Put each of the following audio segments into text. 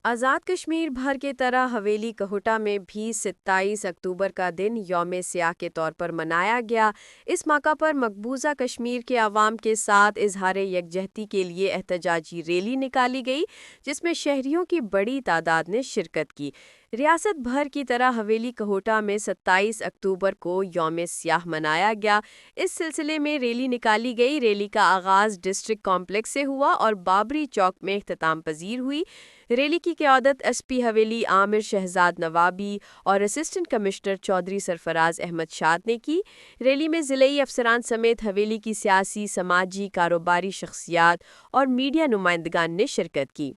آزاد کشمیر بھر کی طرح حویلی کہوٹہ میں بھی 27 اکتوبر کا دن یوم سیاہ کے طور پر منایا گیا۔ اس موقع پر مقبوضہ کشمیر کے عوام کے ساتھ اظہار یکجہتی کے لیے احتجاجی ریلی نکالی گئی، جس میں شہریوں کی بڑی تعداد نے شرکت کی۔ ریاست بھر کی طرح حویلی کہوٹہ میں 27 اکتوبر کو یوم سیاہ منایا گیا۔ اس سلسلے میں ریلی نکالی گئی۔ ریلی کا آغاز ڈسٹرکٹ کمپلیکس سے ہوا اور بابری چوک میں اختتام پذیر ہوئی۔ ریلی کی قیادت ایس پی حویلی عامر شہزاد نوابی اور اسسٹنٹ کمشنر چودھری سرفراز احمد شاد نے کی۔ ریلی میں ضلعی افسران سمیت حویلی کی سیاسی، سماجی، کاروباری شخصیات اور میڈیا نمائندگان نے شرکت کی۔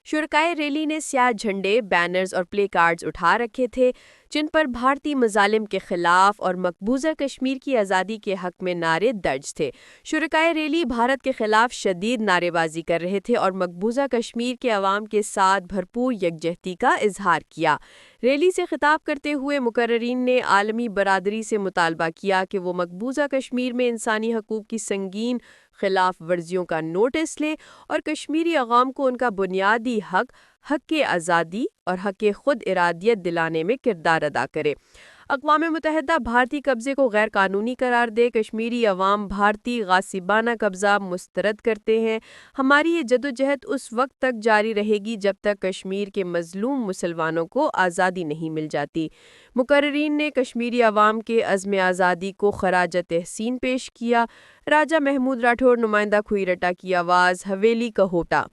شرکائے ریلی نے سیاہ جھنڈے، بینرز اور پلے کارڈز اٹھا رکھے تھے، جن پر بھارتی مظالم کے خلاف اور مقبوضہ کشمیر کی آزادی کے حق میں نعرے درج تھے۔ شرکائے ریلی بھارت کے خلاف شدید نعرے بازی کر رہے تھے اور مقبوضہ کشمیر کے عوام کے ساتھ بھرپور یکجہتی کا اظہار کیا۔ ریلی سے خطاب کرتے ہوئے مقررین نے عالمی برادری سے مطالبہ کیا کہ وہ مقبوضہ کشمیر میں انسانی حقوق کی سنگین خلاف ورزیوں کا نوٹس لے اور کشمیری عوام کو ان کا بنیادی حق آزادی اور حق خود ارادیت دلانے میں کردار ادا کرے۔ اقوام متحدہ بھارتی قبضے کو غیر قانونی قرار دے۔ کشمیری عوام بھارتی غاصبانہ قبضہ مسترد کرتے ہیں۔ ہماری یہ جدوجہد اس وقت تک جاری رہے گی جب تک کشمیر کے مظلوم مسلمانوں کو آزادی نہیں مل جاتی۔ مقررین نے کشمیری عوام کے عزم آزادی کو خراج تحسین پیش کیا۔ راجہ محمود راٹھور، نمائندہ کھوئی رٹا کی آواز، حویلی کہوٹہ۔